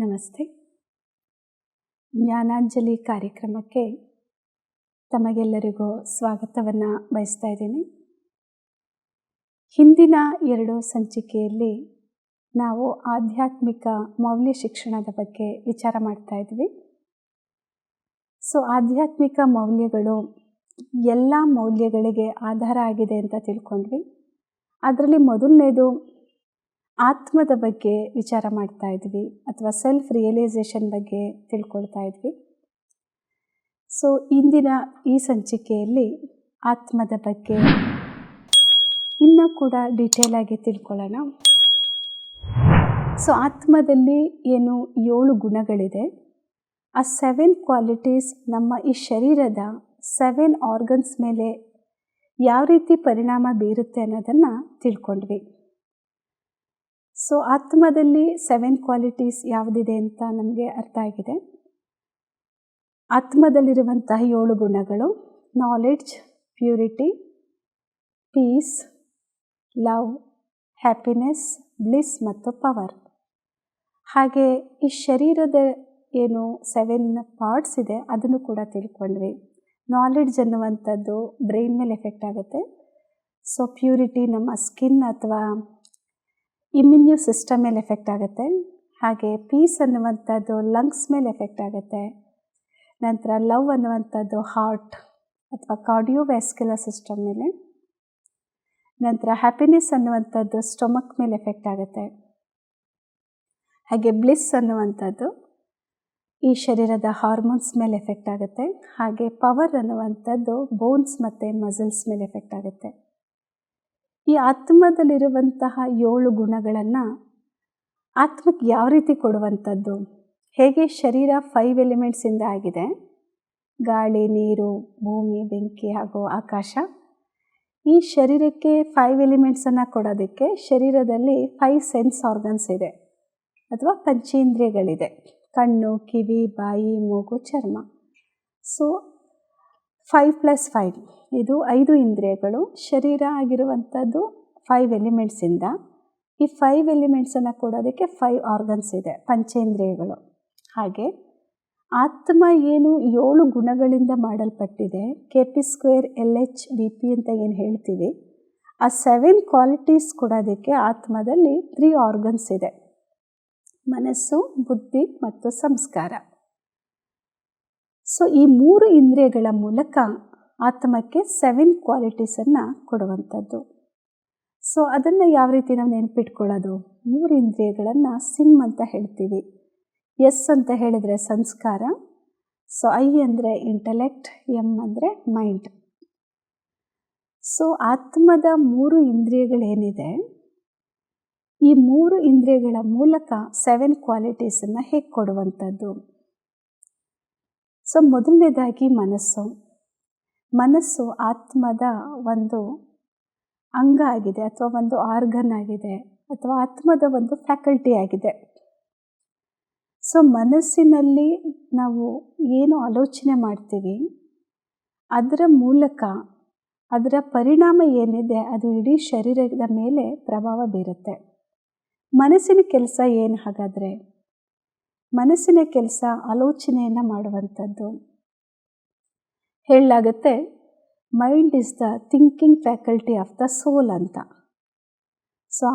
ನಮಸ್ತೆ. ಜ್ಞಾನಾಂಜಲಿ ಕಾರ್ಯಕ್ರಮಕ್ಕೆ ತಮಗೆಲ್ಲರಿಗೂ ಸ್ವಾಗತವನ್ನು ಬಯಸ್ತಾ ಇದ್ದೀನಿ. ಹಿಂದಿನ 2 ಸಂಚಿಕೆಯಲ್ಲಿ ನಾವು ಆಧ್ಯಾತ್ಮಿಕ ಮೌಲ್ಯ ಶಿಕ್ಷಣದ ಬಗ್ಗೆ ವಿಚಾರ ಮಾಡ್ತಾ ಇದ್ವಿ. ಆಧ್ಯಾತ್ಮಿಕ ಮೌಲ್ಯಗಳು ಎಲ್ಲ ಮೌಲ್ಯಗಳಿಗೆ ಆಧಾರ ಆಗಿದೆ ಅಂತ ತಿಳ್ಕೊಂಡ್ವಿ. ಅದರಲ್ಲಿ ಮೊದಲನೇದು ಆತ್ಮದ ಬಗ್ಗೆ ವಿಚಾರ ಮಾಡ್ತಾ ಇದ್ವಿ, ಅಥವಾ ಸೆಲ್ಫ್ ರಿಯಲೈಸೇಷನ್ ಬಗ್ಗೆ ತಿಳ್ಕೊಳ್ತಾ ಇದ್ವಿ. ಇಂದಿನ ಈ ಸಂಚಿಕೆಯಲ್ಲಿ ಆತ್ಮದ ಬಗ್ಗೆ ಇನ್ನೂ ಕೂಡ ಡೀಟೇಲ್ ಆಗಿ ತಿಳ್ಕೊಳ್ಳೋಣ. ಆತ್ಮದಲ್ಲಿ ಏನು 7 ಗುಣಗಳಿದೆ, ಆ 7 ಕ್ವಾಲಿಟೀಸ್ ನಮ್ಮ ಈ ಶರೀರದ 7 ಆರ್ಗನ್ಸ್ ಮೇಲೆ ಯಾವ ರೀತಿ ಪರಿಣಾಮ ಬೀರುತ್ತೆ ಅನ್ನೋದನ್ನು ತಿಳ್ಕೊಂಡ್ವಿ. ಆತ್ಮದಲ್ಲಿ 7 ಕ್ವಾಲಿಟೀಸ್ ಯಾವುದಿದೆ ಅಂತ ನಮಗೆ ಅರ್ಥ ಆಗಿದೆ. ಆತ್ಮದಲ್ಲಿರುವಂತಹ 7 ಗುಣಗಳು: knowledge, purity, peace, love, happiness, bliss ಮತ್ತು ಪವರ್. ಹಾಗೆ ಈ ಶರೀರದ ಏನು 7 ಪಾರ್ಟ್ಸ್ ಇದೆ ಅದನ್ನು ಕೂಡ ತಿಳ್ಕೊಂಡ್ವಿ. ನಾಲೆಡ್ಜ್ ಅನ್ನುವಂಥದ್ದು ಬ್ರೈನ್ ಮೇಲೆ ಎಫೆಕ್ಟ್ ಆಗುತ್ತೆ. ಪ್ಯೂರಿಟಿ ನಮ್ಮ ಸ್ಕಿನ್ ಅಥವಾ ಇಮ್ಯೂನ್ ಸಿಸ್ಟಮ್ ಮೇಲೆ ಎಫೆಕ್ಟ್ ಆಗುತ್ತೆ. ಹಾಗೆ ಪೀಸ್ ಅನ್ನುವಂಥದ್ದು ಲಂಗ್ಸ್ ಮೇಲೆ ಎಫೆಕ್ಟ್ ಆಗುತ್ತೆ. ನಂತರ ಲವ್ ಅನ್ನುವಂಥದ್ದು ಹಾರ್ಟ್ ಅಥವಾ ಕಾರ್ಡಿಯೋವ್ಯಾಸ್ಕ್ಯುಲರ್ ಸಿಸ್ಟಮ್ ಮೇಲೆ. ನಂತರ ಹ್ಯಾಪಿನೆಸ್ ಅನ್ನುವಂಥದ್ದು ಸ್ಟೊಮಕ್ ಮೇಲೆ ಎಫೆಕ್ಟ್ ಆಗುತ್ತೆ. ಹಾಗೆ ಬ್ಲಿಸ್ ಅನ್ನುವಂಥದ್ದು ಈ ಶರೀರದ ಹಾರ್ಮೋನ್ಸ್ ಮೇಲೆ ಎಫೆಕ್ಟ್ ಆಗುತ್ತೆ. ಹಾಗೆ ಪವರ್ ಅನ್ನುವಂಥದ್ದು ಬೋನ್ಸ್ ಮತ್ತು ಮಸಲ್ಸ್ ಮೇಲೆ ಎಫೆಕ್ಟ್ ಆಗುತ್ತೆ. ಈ ಆತ್ಮದಲ್ಲಿರುವಂತಹ 7 ಗುಣಗಳನ್ನು ಆತ್ಮಕ್ಕೆ ಯಾವ ರೀತಿ ಕೊಡುವಂಥದ್ದು? ಹೇಗೆ ಶರೀರ 5 ಎಲಿಮೆಂಟ್ಸಿಂದ ಆಗಿದೆ: ಗಾಳಿ, ನೀರು, ಭೂಮಿ, ಬೆಂಕಿ ಹಾಗೂ ಆಕಾಶ. ಈ ಶರೀರಕ್ಕೆ 5 ಎಲಿಮೆಂಟ್ಸನ್ನು ಕೊಡೋದಕ್ಕೆ ಶರೀರದಲ್ಲಿ 5 ಸೆನ್ಸ್ ಆರ್ಗನ್ಸ್ ಇದೆ ಅಥವಾ ಪಂಚೇಂದ್ರಿಯಗಳಿದೆ: ಕಣ್ಣು, ಕಿವಿ, ಬಾಯಿ, ಮೂಗು, ಚರ್ಮ. 5+5 ಇದು 5 ಇಂದ್ರಿಯಗಳು. ಶರೀರ ಆಗಿರುವಂಥದ್ದು 5 ಎಲಿಮೆಂಟ್ಸಿಂದ. ಈ 5 ಎಲಿಮೆಂಟ್ಸನ್ನು ಕೊಡೋದಕ್ಕೆ 5 ಆರ್ಗನ್ಸ್ ಇದೆ, ಪಂಚೇಂದ್ರಿಯಗಳು. ಹಾಗೆ ಆತ್ಮ ಏನು 7 ಗುಣಗಳಿಂದ ಮಾಡಲ್ಪಟ್ಟಿದೆ, KP² LH BP ಅಂತ ಏನು ಹೇಳ್ತೀವಿ, ಆ 7 ಕ್ವಾಲಿಟೀಸ್ ಕೊಡೋದಕ್ಕೆ ಆತ್ಮದಲ್ಲಿ 3 ಆರ್ಗನ್ಸ್ ಇದೆ: ಮನಸ್ಸು, ಬುದ್ಧಿ ಮತ್ತು ಸಂಸ್ಕಾರ. ಈ 3 ಇಂದ್ರಿಯಗಳ ಮೂಲಕ ಆತ್ಮಕ್ಕೆ 7 ಕ್ವಾಲಿಟೀಸನ್ನು ಕೊಡುವಂಥದ್ದು. ಅದನ್ನು ಯಾವ ರೀತಿ ನಾವು ನೆನಪಿಟ್ಕೊಳ್ಳೋದು? 3 ಇಂದ್ರಿಯಗಳನ್ನು ಸಿಮ್ ಅಂತ ಹೇಳ್ತೀವಿ. ಎಸ್ ಅಂತ ಹೇಳಿದರೆ ಸಂಸ್ಕಾರ, ಐ ಅಂದರೆ ಇಂಟೆಲೆಕ್ಟ್, ಎಮ್ ಅಂದರೆ ಮೈಂಡ್. ಆತ್ಮದ 3 ಇಂದ್ರಿಯಗಳೇನಿದೆ, ಈ 3 ಇಂದ್ರಿಯಗಳ ಮೂಲಕ 7 ಕ್ವಾಲಿಟೀಸನ್ನು ಹೇಗೆ ಕೊಡುವಂಥದ್ದು? ಮೊದಲನೇದಾಗಿ ಮನಸ್ಸು ಆತ್ಮದ ಒಂದು ಅಂಗ ಆಗಿದೆ, ಅಥವಾ ಒಂದು ಆರ್ಗನ್ ಆಗಿದೆ, ಅಥವಾ ಆತ್ಮದ ಒಂದು ಫ್ಯಾಕಲ್ಟಿ ಆಗಿದೆ. ಮನಸ್ಸಿನಲ್ಲಿ ನಾವು ಏನು ಆಲೋಚನೆ ಮಾಡ್ತೀವಿ ಅದರ ಮೂಲಕ ಅದರ ಪರಿಣಾಮ ಏನಿದೆ ಅದು ಇಡೀ ಶರೀರದ ಮೇಲೆ ಪ್ರಭಾವ ಬೀರುತ್ತೆ. ಮನಸ್ಸಿನ ಕೆಲಸ ಏನು ಹಾಗಾದರೆ? ಮನಸ್ಸಿನ ಕೆಲಸ ಆಲೋಚನೆಯನ್ನು ಮಾಡುವಂಥದ್ದು. ಹೇಳಲಾಗುತ್ತೆ, mind is the thinking faculty of the soul ಅಂತ.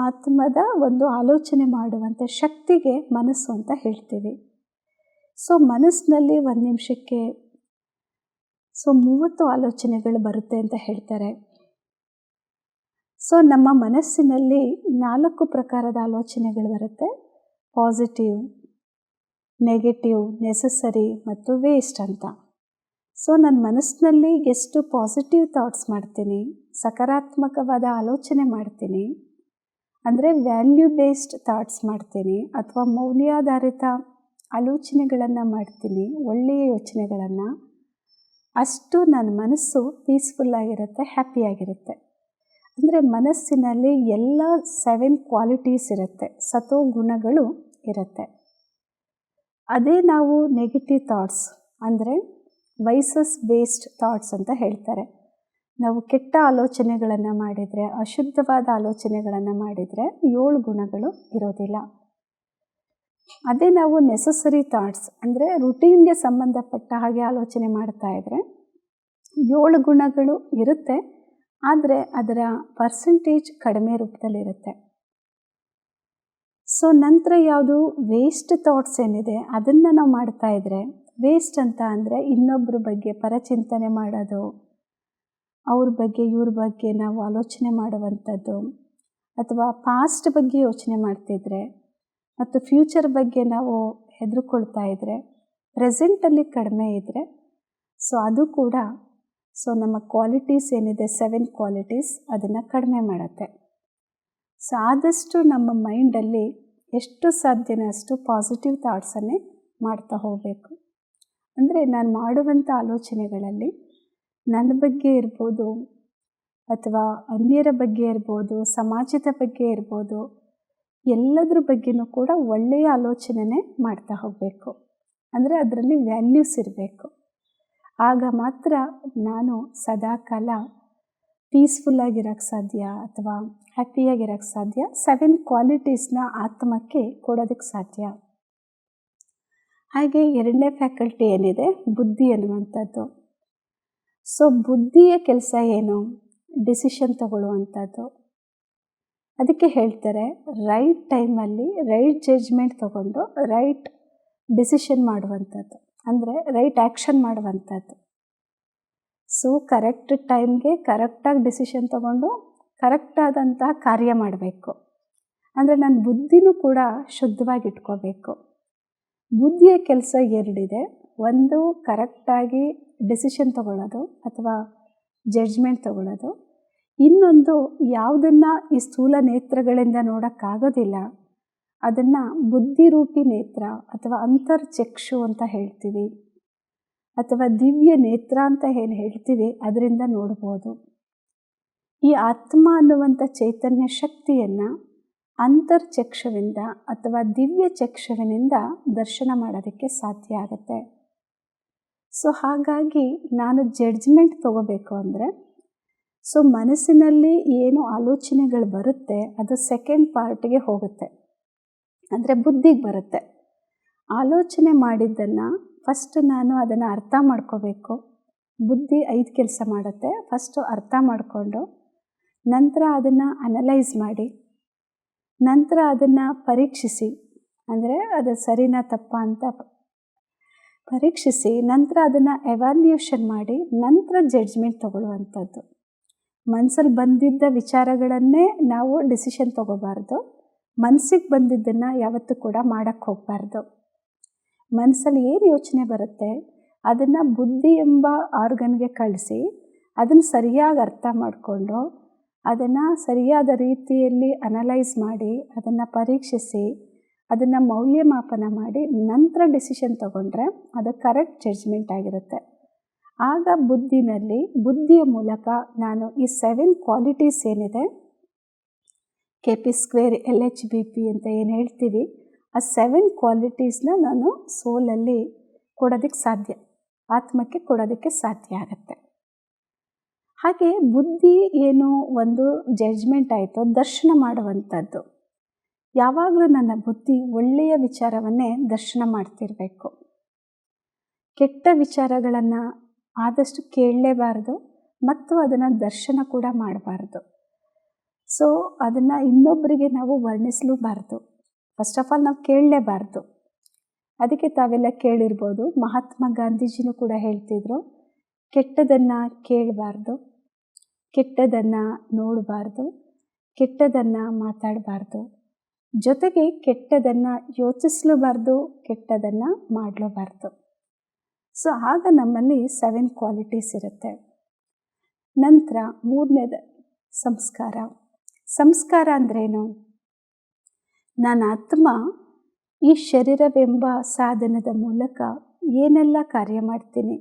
ಆತ್ಮದ ಒಂದು ಆಲೋಚನೆ ಮಾಡುವಂಥ ಶಕ್ತಿಗೆ ಮನಸ್ಸು ಅಂತ ಹೇಳ್ತೀವಿ. ಮನಸ್ಸಿನಲ್ಲಿ 1 ನಿಮಿಷಕ್ಕೆ 30 ಆಲೋಚನೆಗಳು ಬರುತ್ತೆ ಅಂತ ಹೇಳ್ತಾರೆ. ನಮ್ಮ ಮನಸ್ಸಿನಲ್ಲಿ 4 ಪ್ರಕಾರದ ಆಲೋಚನೆಗಳು ಬರುತ್ತೆ: ಪಾಸಿಟಿವ್, ನೆಗೆಟಿವ್, ನೆಸಸರಿ ಮತ್ತು ವೇಸ್ಟ್ ಅಂತ. ನನ್ನ ಮನಸ್ಸಿನಲ್ಲಿ ಎಷ್ಟು ಪಾಸಿಟಿವ್ ಥಾಟ್ಸ್ ಮಾಡ್ತೀನಿ, ಸಕಾರಾತ್ಮಕವಾದ ಆಲೋಚನೆ ಮಾಡ್ತೀನಿ, ಅಂದರೆ ವ್ಯಾಲ್ಯೂ ಬೇಸ್ಡ್ ಥಾಟ್ಸ್ ಮಾಡ್ತೀನಿ, ಅಥವಾ ಮೌಲ್ಯಾಧಾರಿತ ಆಲೋಚನೆಗಳನ್ನು ಮಾಡ್ತೀನಿ, ಒಳ್ಳೆಯ ಯೋಚನೆಗಳನ್ನು, ಅಷ್ಟು ನನ್ನ ಮನಸ್ಸು ಪೀಸ್ಫುಲ್ಲಾಗಿರುತ್ತೆ, ಹ್ಯಾಪಿಯಾಗಿರುತ್ತೆ. ಅಂದರೆ ಮನಸ್ಸಿನಲ್ಲಿ ಎಲ್ಲ 7 ಕ್ವಾಲಿಟೀಸ್ ಇರುತ್ತೆ, ಸತೋ ಗುಣಗಳು ಇರುತ್ತೆ. ಅದೇ ನಾವು ನೆಗೆಟಿವ್ ಥಾಟ್ಸ್ ಅಂದರೆ ವೈಸಸ್ ಬೇಸ್ಡ್ ಥಾಟ್ಸ್ ಅಂತ ಹೇಳ್ತಾರೆ. ನಾವು ಕೆಟ್ಟ ಆಲೋಚನೆಗಳನ್ನು ಮಾಡಿದರೆ, ಅಶುದ್ಧವಾದ ಆಲೋಚನೆಗಳನ್ನು ಮಾಡಿದರೆ 7 ಗುಣಗಳು ಇರೋದಿಲ್ಲ. ಅದೇ ನಾವು ನೆಸಸರಿ ಥಾಟ್ಸ್ ಅಂದರೆ ರುಟೀನ್ಗೆ ಸಂಬಂಧಪಟ್ಟ ಹಾಗೆ ಆಲೋಚನೆ ಮಾಡ್ತಾ ಇದ್ದರೆ 7 ಗುಣಗಳು ಇರುತ್ತೆ, ಆದರೆ ಅದರ ಪರ್ಸೆಂಟೇಜ್ ಕಡಿಮೆ ರೂಪದಲ್ಲಿರುತ್ತೆ. ಸೊ ನಂತರ ಯಾವುದು ವೇಸ್ಟ್ ಥಾಟ್ಸ್ ಏನಿದೆ ಅದನ್ನು ನಾವು ಮಾಡ್ತಾ ಇದ್ದರೆ, ವೇಸ್ಟ್ ಅಂತ ಅಂದರೆ ಇನ್ನೊಬ್ಬರ ಬಗ್ಗೆ ಪರಚಿಂತನೆ ಮಾಡೋದು, ಅವ್ರ ಬಗ್ಗೆ ಇವ್ರ ಬಗ್ಗೆ ನಾವು ಆಲೋಚನೆ ಮಾಡುವಂಥದ್ದು, ಅಥವಾ ಪಾಸ್ಟ್ ಬಗ್ಗೆ ಯೋಚನೆ ಮಾಡ್ತಿದ್ರೆ ಮತ್ತು ಫ್ಯೂಚರ್ ಬಗ್ಗೆ ನಾವು ಹೆದರ್ಕೊಳ್ತಾ ಇದ್ದರೆ, ಪ್ರೆಸೆಂಟಲ್ಲಿ ಕಡಿಮೆ ಇದ್ದರೆ, ಸೊ ಅದು ಕೂಡ ನಮ್ಮ ಕ್ವಾಲಿಟೀಸ್ ಏನಿದೆ 7 ಕ್ವಾಲಿಟೀಸ್ ಅದನ್ನು ಕಡಿಮೆ ಮಾಡುತ್ತೆ. ಸೊ ಆದಷ್ಟು ನಮ್ಮ ಮೈಂಡಲ್ಲಿ ಎಷ್ಟು ಸಾಧ್ಯನೋ ಅಷ್ಟು ಪಾಸಿಟಿವ್ ಥಾಟ್ಸನ್ನೇ ಮಾಡ್ತಾ ಹೋಗಬೇಕು. ಅಂದರೆ ನಾನು ಮಾಡುವಂಥ ಆಲೋಚನೆಗಳಲ್ಲಿ ನನ್ನ ಬಗ್ಗೆ ಇರ್ಬೋದು, ಅಥವಾ ಅನ್ಯರ ಬಗ್ಗೆ ಇರ್ಬೋದು, ಸಮಾಜದ ಬಗ್ಗೆ ಇರ್ಬೋದು, ಎಲ್ಲದರ ಬಗ್ಗೆನೂ ಕೂಡ ಒಳ್ಳೆಯ ಆಲೋಚನೆನೇ ಮಾಡ್ತಾ ಹೋಗಬೇಕು. ಅಂದರೆ ಅದರಲ್ಲಿ ವ್ಯಾಲ್ಯೂಸ್ ಇರಬೇಕು. ಆಗ ಮಾತ್ರ ನಾನು ಸದಾಕಾಲ ಪೀಸ್ಫುಲ್ಲಾಗಿರೋಕ್ಕೆ ಸಾಧ್ಯ ಅಥವಾ ಹ್ಯಾಪಿಯಾಗಿರೋಕ್ಕೆ ಸಾಧ್ಯ. 7 ಕ್ವಾಲಿಟೀಸ್ನ ಆತ್ಮಕ್ಕೆ ಕೊಡೋದಕ್ಕೆ ಸಾಧ್ಯ. ಹಾಗೆ 2ನೇ ಫ್ಯಾಕಲ್ಟಿ ಏನಿದೆ ಬುದ್ಧಿ ಅನ್ನುವಂಥದ್ದು. ಸೊ ಬುದ್ಧಿಯ ಕೆಲಸ ಏನು? ಡಿಸಿಷನ್ ತಗೊಳ್ಳುವಂಥದ್ದು. ಅದಕ್ಕೆ ಹೇಳ್ತಾರೆ ರೈಟ್ ಟೈಮಲ್ಲಿ ರೈಟ್ ಜಡ್ಜ್ಮೆಂಟ್ ತಗೊಂಡು ರೈಟ್ ಡಿಸಿಷನ್ ಮಾಡುವಂಥದ್ದು, ಅಂದರೆ ರೈಟ್ ಆ್ಯಕ್ಷನ್ ಮಾಡುವಂಥದ್ದು. ಸೊ ಕರೆಕ್ಟ್ ಟೈಮ್ಗೆ ಕರೆಕ್ಟಾಗಿ ಡಿಸಿಷನ್ ತಗೊಂಡು ಕರೆಕ್ಟಾದಂಥ ಕಾರ್ಯ ಮಾಡಬೇಕು. ಅಂದರೆ ನನ್ನ ಬುದ್ಧಿನೂ ಕೂಡ ಶುದ್ಧವಾಗಿ ಇಟ್ಕೋಬೇಕು. ಬುದ್ಧಿಯ ಕೆಲಸ 2 ಇದೆ. ಒಂದು ಕರೆಕ್ಟಾಗಿ ಡಿಸಿಷನ್ ತಗೊಳ್ಳೋದು ಅಥವಾ ಜಡ್ಜ್ಮೆಂಟ್ ತಗೊಳ್ಳೋದು. ಇನ್ನೊಂದು ಯಾವುದನ್ನು ಈ ಸ್ಥೂಲ ನೇತ್ರಗಳಿಂದ ನೋಡೋಕ್ಕಾಗೋದಿಲ್ಲ ಅದನ್ನು ಬುದ್ಧಿರೂಪಿ ನೇತ್ರ ಅಥವಾ ಅಂತರ್ಚಕ್ಷು ಅಂತ ಹೇಳ್ತೀವಿ, ಅಥವಾ ದಿವ್ಯ ನೇತ್ರ ಅಂತ ಏನು ಹೇಳ್ತೀವಿ ಅದರಿಂದ ನೋಡ್ಬೋದು. ಈ ಆತ್ಮ ಅನ್ನುವಂಥ ಚೈತನ್ಯ ಶಕ್ತಿಯನ್ನು ಅಂತರ್ಚಕ್ಷುವಿಂದ ಅಥವಾ ದಿವ್ಯ ಚಕ್ಷುವಿನಿಂದ ದರ್ಶನ ಮಾಡೋದಕ್ಕೆ ಸಾಧ್ಯ ಆಗುತ್ತೆ. ಸೊ ಹಾಗಾಗಿ ನಾನು ಜಡ್ಜ್ಮೆಂಟ್ ತಗೋಬೇಕು ಅಂದರೆ, ಸೊ ಮನಸ್ಸಿನಲ್ಲಿ ಏನು ಆಲೋಚನೆಗಳು ಬರುತ್ತೆ ಅದು ಸೆಕೆಂಡ್ ಪಾರ್ಟ್ಗೆ ಹೋಗುತ್ತೆ, ಅಂದರೆ ಬುದ್ಧಿಗೆ ಬರುತ್ತೆ. ಆಲೋಚನೆ ಮಾಡಿದ್ದನ್ನು ಫಸ್ಟ್ ನಾನು ಅದನ್ನು ಅರ್ಥ ಮಾಡ್ಕೋಬೇಕು. ಬುದ್ಧಿ 5 ಕೆಲಸ ಮಾಡುತ್ತೆ. ಫಸ್ಟು ಅರ್ಥ ಮಾಡಿಕೊಂಡು ನಂತರ ಅದನ್ನು ಅನಲೈಸ್ ಮಾಡಿ, ನಂತರ ಅದನ್ನು ಪರೀಕ್ಷಿಸಿ, ಅಂದರೆ ಅದು ಸರಿನಾ ತಪ್ಪಾ ಅಂತ ಪರೀಕ್ಷಿಸಿ, ನಂತರ ಅದನ್ನು ಎವ್ಯಾಲ್ಯೂಷನ್ ಮಾಡಿ ನಂತರ ಜಡ್ಜ್ಮೆಂಟ್ ತಗೊಳ್ಳುವಂಥದ್ದು. ಮನಸ್ಸಲ್ಲಿ ಬಂದಿದ್ದ ವಿಚಾರಗಳನ್ನೇ ನಾವು ಡಿಸಿಷನ್ ತಗೋಬಾರ್ದು. ಮನಸ್ಸಿಗೆ ಬಂದಿದ್ದನ್ನು ಯಾವತ್ತೂ ಕೂಡ ಮಾಡೋಕ್ಕೆ ಹೋಗಬಾರ್ದು. ಮನಸ್ಸಲ್ಲಿ ಏನು ಯೋಚನೆ ಬರುತ್ತೆ ಅದನ್ನು ಬುದ್ಧಿ ಎಂಬ ಆರ್ಗನ್ಗೆ ಕಳಿಸಿ ಅದನ್ನು ಸರಿಯಾಗಿ ಅರ್ಥ ಮಾಡಿಕೊಂಡು ಅದನ್ನು ಸರಿಯಾದ ರೀತಿಯಲ್ಲಿ ಅನಲೈಸ್ ಮಾಡಿ ಅದನ್ನು ಪರೀಕ್ಷಿಸಿ ಅದನ್ನು ಮೌಲ್ಯಮಾಪನ ಮಾಡಿ ನಂತರ ಡಿಸಿಷನ್ ತಗೊಂಡ್ರೆ ಅದು ಕರೆಕ್ಟ್ ಜಡ್ಜ್ಮೆಂಟ್ ಆಗಿರುತ್ತೆ. ಆಗ ಬುದ್ಧಿಯ ಮೂಲಕ ನಾನು ಈ 7 ಕ್ವಾಲಿಟೀಸ್ ಏನಿದೆ KP² LHBP ಅಂತ ಏನು ಹೇಳ್ತೀವಿ, ಆ 7 ಕ್ವಾಲಿಟೀಸ್ನ ನಾನು ಸೋಲಲ್ಲಿ ಕೊಡೋದಕ್ಕೆ ಸಾಧ್ಯ, ಆತ್ಮಕ್ಕೆ ಕೊಡೋದಕ್ಕೆ ಸಾಧ್ಯ ಆಗುತ್ತೆ. ಹಾಗೆ ಬುದ್ಧಿ ಏನು ಒಂದು ಜಡ್ಜ್ಮೆಂಟ್ ಆಯಿತು, ದರ್ಶನ ಮಾಡುವಂಥದ್ದು. ಯಾವಾಗಲೂ ನನ್ನ ಬುದ್ಧಿ ಒಳ್ಳೆಯ ವಿಚಾರವನ್ನೇ ದರ್ಶನ ಮಾಡ್ತಿರಬೇಕು. ಕೆಟ್ಟ ವಿಚಾರಗಳನ್ನು ಆದಷ್ಟು ಕೇಳಲೇಬಾರ್ದು ಮತ್ತು ಅದನ್ನು ದರ್ಶನ ಕೂಡ ಮಾಡಬಾರ್ದು. ಸೊ ಅದನ್ನು ಇನ್ನೊಬ್ಬರಿಗೆ ನಾವು ವರ್ಣಿಸಲೂಬಾರ್ದು. ಫಸ್ಟ್ ಆಫ್ ಆಲ್ ನಾವು ಕೇಳಲೇಬಾರ್ದು. ಅದಕ್ಕೆ ತಾವೆಲ್ಲ ಕೇಳಿರ್ಬೋದು, ಮಹಾತ್ಮ ಗಾಂಧೀಜಿನೂ ಕೂಡ ಹೇಳ್ತಿದ್ರು, ಕೆಟ್ಟದನ್ನು ಕೇಳಬಾರ್ದು, ಕೆಟ್ಟದನ್ನು ನೋಡಬಾರ್ದು, ಕೆಟ್ಟದನ್ನು ಮಾತಾಡಬಾರ್ದು, ಜೊತೆಗೆ ಕೆಟ್ಟದನ್ನು ಯೋಚಿಸಲೂಬಾರ್ದು, ಕೆಟ್ಟದನ್ನು ಮಾಡಲೂಬಾರ್ದು. ಸೊ ಆಗ ನಮ್ಮಲ್ಲಿ 7 ಕ್ವಾಲಿಟೀಸ್ ಇರುತ್ತೆ. ನಂತರ 3ನೇದು ಸಂಸ್ಕಾರ. ಸಂಸ್ಕಾರ ಅಂದ್ರೇನು? ನನ್ನ ಆತ್ಮ ಈ ಶರೀರವೆಂಬ ಸಾಧನದ ಮೂಲಕ ಏನೆಲ್ಲ ಕಾರ್ಯ ಮಾಡ್ತೀನಿ,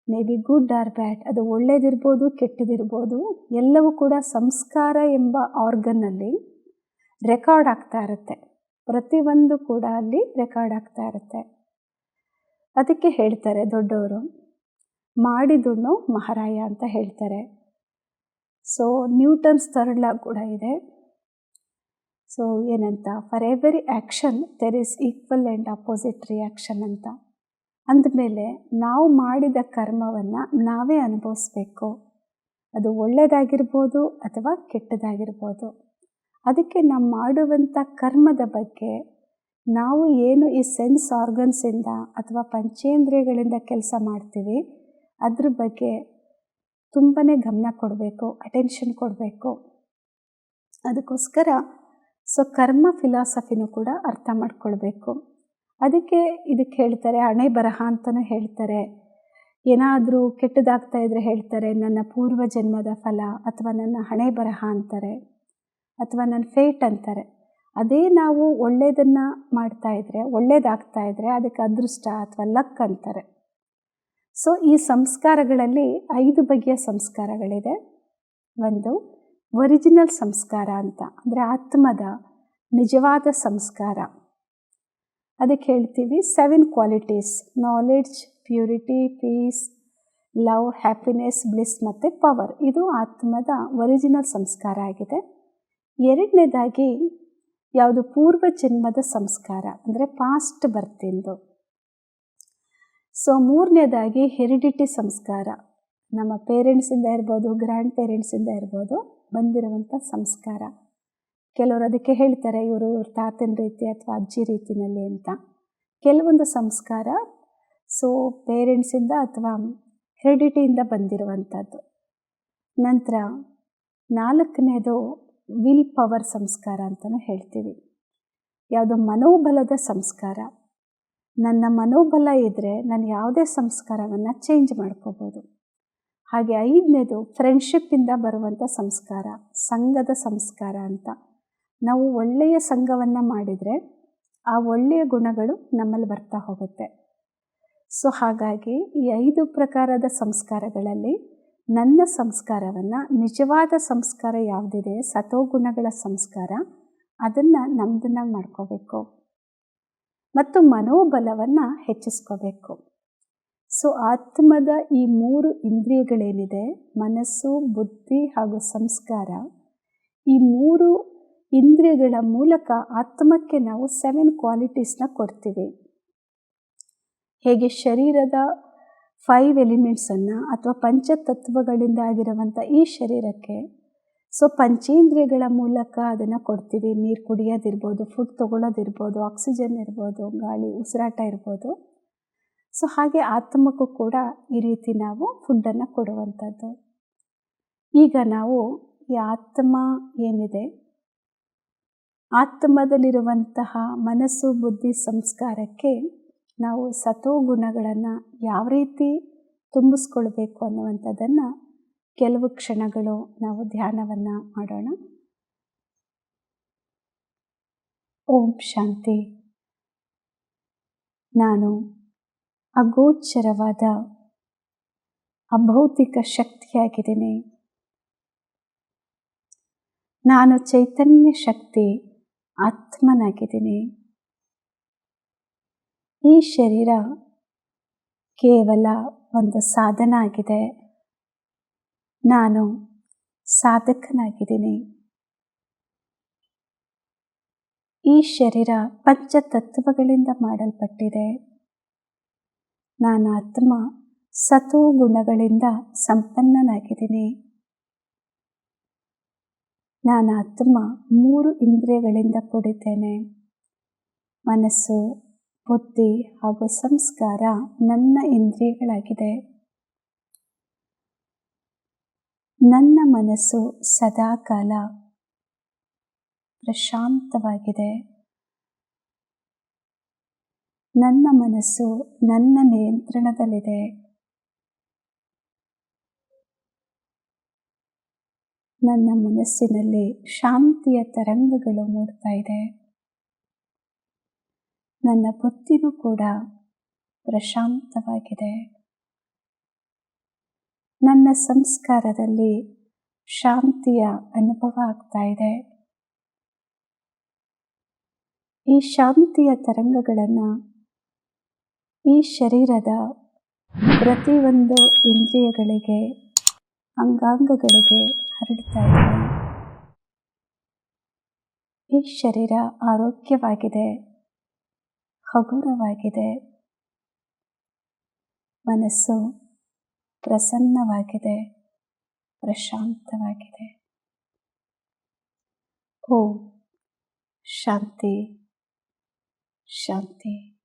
ಮೇ ಬಿ ಗುಡ್ ಆರ್ ಬ್ಯಾಡ್, ಅದು ಒಳ್ಳೇದಿರ್ಬೋದು ಕೆಟ್ಟದಿರ್ಬೋದು, ಎಲ್ಲವೂ ಕೂಡ ಸಂಸ್ಕಾರ ಎಂಬ ಆರ್ಗನ್ನಲ್ಲಿ ರೆಕಾರ್ಡ್ ಆಗ್ತಾ ಇರುತ್ತೆ. ಪ್ರತಿಯೊಂದು ಕೂಡ ಅಲ್ಲಿ ರೆಕಾರ್ಡ್ ಆಗ್ತಾ ಇರುತ್ತೆ. ಅದಕ್ಕೆ ಹೇಳ್ತಾರೆ ದೊಡ್ಡವರು, ಮಾಡಿದುಣ್ಣು ಮಹಾರಾಯ ಅಂತ ಹೇಳ್ತಾರೆ. ಸೊ ನ್ಯೂಟನ್ಸ್ ಥರ್ಡ್ ಲಾ ಕೂಡ ಇದೆ. ಸೊ ಏನಂತ, for every action there is equal and opposite reaction ಅಂತ. ಅಂದಮೇಲೆ ನಾವು ಮಾಡಿದ ಕರ್ಮವನ್ನು ನಾವೇ ಅನುಭವಿಸ್ಬೇಕು. ಅದು ಒಳ್ಳೆಯದಾಗಿರ್ಬೋದು ಅಥವಾ ಕೆಟ್ಟದಾಗಿರ್ಬೋದು. ಅದಕ್ಕೆ ನಾವು ಮಾಡುವಂಥ ಕರ್ಮದ ಬಗ್ಗೆ ನಾವು ಏನು ಈ ಸೆನ್ಸ್ ಆರ್ಗನ್ಸಿಂದ ಅಥವಾ ಪಂಚೇಂದ್ರಿಯಗಳಿಂದ ಕೆಲಸ ಮಾಡ್ತೀವಿ ಅದ್ರ ಬಗ್ಗೆ ತುಂಬಾ ಗಮನ ಕೊಡಬೇಕು, ಅಟೆನ್ಷನ್ ಕೊಡಬೇಕು. ಅದಕ್ಕೋಸ್ಕರ ಕರ್ಮ ಫಿಲಾಸಫಿನೂ ಕೂಡ ಅರ್ಥ ಮಾಡ್ಕೊಳ್ಬೇಕು. ಅದಕ್ಕೆ ಇದಕ್ಕೆ ಹೇಳ್ತಾರೆ ಹಣೆ ಬರಹ ಅಂತಲೂ ಹೇಳ್ತಾರೆ. ಏನಾದರೂ ಕೆಟ್ಟದಾಗ್ತಾ ಇದ್ದರೆ ಹೇಳ್ತಾರೆ ನನ್ನ ಪೂರ್ವ ಜನ್ಮದ ಫಲ ಅಥವಾ ನನ್ನ ಹಣೆ ಬರಹ ಅಂತಾರೆ, ಅಥವಾ ನನ್ನ ಫೇಟ್ ಅಂತಾರೆ. ಅದೇ ನಾವು ಒಳ್ಳೆಯದನ್ನು ಮಾಡ್ತಾಯಿದ್ರೆ, ಒಳ್ಳೇದಾಗ್ತಾ ಇದ್ದರೆ ಅದಕ್ಕೆ ಅದೃಷ್ಟ ಅಥವಾ ಲಕ್ ಅಂತಾರೆ. ಸೊ ಈ ಸಂಸ್ಕಾರಗಳಲ್ಲಿ 5 ಬಗೆಯ ಸಂಸ್ಕಾರಗಳಿದೆ. ಒಂದು ಒರಿಜಿನಲ್ ಸಂಸ್ಕಾರ ಅಂತ, ಅಂದರೆ ಆತ್ಮದ ನಿಜವಾದ ಸಂಸ್ಕಾರ. ಅದಕ್ಕೆ ಹೇಳ್ತೀವಿ 7 qualities: knowledge, purity, peace, love, happiness, bliss ಮತ್ತು ಪವರ್. ಇದು ಆತ್ಮದ ಒರಿಜಿನಲ್ ಸಂಸ್ಕಾರ ಆಗಿದೆ. ಎರಡನೇದಾಗಿ ಯಾವುದು ಪೂರ್ವ ಜನ್ಮದ ಸಂಸ್ಕಾರ, ಅಂದರೆ ಪಾಸ್ಟ್ ಬರ್ತಿಂದು. ಸೊ ಮೂರನೇದಾಗಿ ಹೆರಿಡಿಟಿ ಸಂಸ್ಕಾರ, ನಮ್ಮ ಪೇರೆಂಟ್ಸಿಂದ ಇರ್ಬೋದು, ಗ್ರ್ಯಾಂಡ್ ಪೇರೆಂಟ್ಸಿಂದ ಇರ್ಬೋದು ಬಂದಿರುವಂಥ ಸಂಸ್ಕಾರ. ಕೆಲವರು ಅದಕ್ಕೆ ಹೇಳ್ತಾರೆ ಇವ್ರ ತಾತನ ರೀತಿ ಅಥವಾ ಅಜ್ಜಿ ರೀತಿಯಲ್ಲಿ ಅಂತ. ಕೆಲವೊಂದು ಸಂಸ್ಕಾರ ಪೇರೆಂಟ್ಸಿಂದ ಅಥವಾ ಹೆರಿಡಿಟಿಯಿಂದ ಬಂದಿರುವಂಥದ್ದು. ನಂತರ 4ನೇದು ವಿಲ್ ಪವರ್ ಸಂಸ್ಕಾರ ಅಂತಲೂ ಹೇಳ್ತೀವಿ. ಯಾವುದು ಮನೋಬಲದ ಸಂಸ್ಕಾರ. ನನ್ನ ಮನೋಬಲ ಇದ್ದರೆ ನಾನು ಯಾವುದೇ ಸಂಸ್ಕಾರವನ್ನು ಚೇಂಜ್ ಮಾಡ್ಕೋಬೋದು. ಹಾಗೆ 5ನೇದು ಫ್ರೆಂಡ್ಶಿಪ್ಪಿಂದ ಬರುವಂಥ ಸಂಸ್ಕಾರ, ಸಂಘದ ಸಂಸ್ಕಾರ ಅಂತ. ನಾವು ಒಳ್ಳೆಯ ಸಂಘವನ್ನು ಮಾಡಿದರೆ ಆ ಒಳ್ಳೆಯ ಗುಣಗಳು ನಮ್ಮಲ್ಲಿ ಬರ್ತಾ ಹೋಗುತ್ತೆ. ಸೊ ಹಾಗಾಗಿ ಈ 5 ಪ್ರಕಾರದ ಸಂಸ್ಕಾರಗಳಲ್ಲಿ ನನ್ನ ಸಂಸ್ಕಾರವನ್ನು, ನಿಜವಾದ ಸಂಸ್ಕಾರ ಯಾವುದಿದೆ ಸತೋಗುಣಗಳ ಸಂಸ್ಕಾರ, ಅದನ್ನು ನಮ್ಮದನ್ನಾಗಿ ಮಾಡ್ಕೋಬೇಕು ಮತ್ತು ಮನೋಬಲವನ್ನು ಹೆಚ್ಚಿಸ್ಕೋಬೇಕು. ಸೊ ಆತ್ಮದ ಈ 3 ಇಂದ್ರಿಯಗಳೇನಿದೆ, ಮನಸ್ಸು, ಬುದ್ಧಿ ಹಾಗೂ ಸಂಸ್ಕಾರ, ಈ 3 ಇಂದ್ರಿಯಗಳ ಮೂಲಕ ಆತ್ಮಕ್ಕೆ ನಾವು 7 ಕ್ವಾಲಿಟೀಸ್ನ ಕೊಡ್ತೀವಿ. ಹೇಗೆ ಶರೀರದ 5 ಎಲಿಮೆಂಟ್ಸನ್ನು ಅಥವಾ ಪಂಚತತ್ವಗಳಿಂದ ಆಗಿರುವಂಥ ಈ ಶರೀರಕ್ಕೆ ಪಂಚೇಂದ್ರಿಯಗಳ ಮೂಲಕ ಅದನ್ನು ಕೊಡ್ತೀವಿ. ನೀರು ಕುಡಿಯೋದಿರ್ಬೋದು, ಫುಡ್ ತೊಗೊಳ್ಳೋದಿರ್ಬೋದು, ಆಕ್ಸಿಜನ್ ಇರ್ಬೋದು, ಗಾಳಿ ಉಸಿರಾಟ ಇರ್ಬೋದು. ಸೊ ಹಾಗೆ ಆತ್ಮಕ್ಕೂ ಕೂಡ ಈ ರೀತಿ ನಾವು ಫುಡ್ಡನ್ನು ಕೊಡುವಂಥದ್ದು. ಈಗ ನಾವು ಈ ಆತ್ಮ ಏನಿದೆ, ಆತ್ಮದಲ್ಲಿರುವಂತಹ ಮನಸ್ಸು, ಬುದ್ಧಿ, ಸಂಸ್ಕಾರಕ್ಕೆ ನಾವು ಸತೋಗುಣಗಳನ್ನು ಯಾವ ರೀತಿ ತುಂಬಿಸ್ಕೊಳ್ಬೇಕು ಅನ್ನುವಂಥದ್ದನ್ನು ಕೆಲವು ಕ್ಷಣಗಳು ನಾವು ಧ್ಯಾನವನ್ನು ಮಾಡೋಣ. ಓಂ ಶಾಂತಿ. ನಾನು ಅಗೋಚರವಾದ ಅಭೌತಿಕ ಶಕ್ತಿಯಾಗಿದ್ದೀನಿ. ನಾನು ಚೈತನ್ಯ ಶಕ್ತಿ ಆತ್ಮನಾಗಿದ್ದೀನಿ. ಈ ಶರೀರ ಕೇವಲ ಒಂದು ಸಾಧನ ಆಗಿದೆ. ನಾನು ಸಾಧಕನಾಗಿದ್ದೀನಿ. ಈ ಶರೀರ ಪಂಚತತ್ವಗಳಿಂದ ಮಾಡಲ್ಪಟ್ಟಿದೆ. ನಾನು ಆತ್ಮ ಸತೋ ಗುಣಗಳಿಂದ ಸಂಪನ್ನನಾಗಿದ್ದೀನಿ. ನಾನು ಆತ್ಮ 3 ಇಂದ್ರಿಯಗಳಿಂದ ಕೂಡಿದ್ದೇನೆ. ಮನಸ್ಸು, ಬುದ್ಧಿ ಹಾಗೂ ಸಂಸ್ಕಾರ ನನ್ನ ಇಂದ್ರಿಯಗಳಾಗಿದೆ. ನನ್ನ ಮನಸ್ಸು ಸದಾಕಾಲ ಪ್ರಶಾಂತವಾಗಿದೆ. ನನ್ನ ಮನಸ್ಸು ನನ್ನ ನಿಯಂತ್ರಣದಲ್ಲಿದೆ. ನನ್ನ ಮನಸ್ಸಿನಲ್ಲಿ ಶಾಂತಿಯ ತರಂಗಗಳು ಮೂಡ್ತಾ ಇದೆ. ನನ್ನ ಬುದ್ಧಿನೂ ಕೂಡ ಪ್ರಶಾಂತವಾಗಿದೆ. ನನ್ನ ಸಂಸ್ಕಾರದಲ್ಲಿ ಶಾಂತಿಯ ಅನುಭವ ಆಗ್ತಾ ಇದೆ. ಈ ಶಾಂತಿಯ ತರಂಗಗಳನ್ನು ಈ ಶರೀರದ ಪ್ರತಿಯೊಂದು ಇಂದ್ರಿಯಗಳಿಗೆ, ಅಂಗಾಂಗಗಳಿಗೆ ಹರಡ್ತಾ ಇದ್ದೇನೆ. ಈ ಶರೀರ ಆರೋಗ್ಯವಾಗಿದೆ, ಹಗುರವಾಗಿದೆ, ಮನಸ್ಸು ಪ್ರಸನ್ನವಾಗಿದೆ, ಪ್ರಶಾಂತವಾಗಿದೆ. ಓಂ ಶಾಂತಿ ಶಾಂತಿ.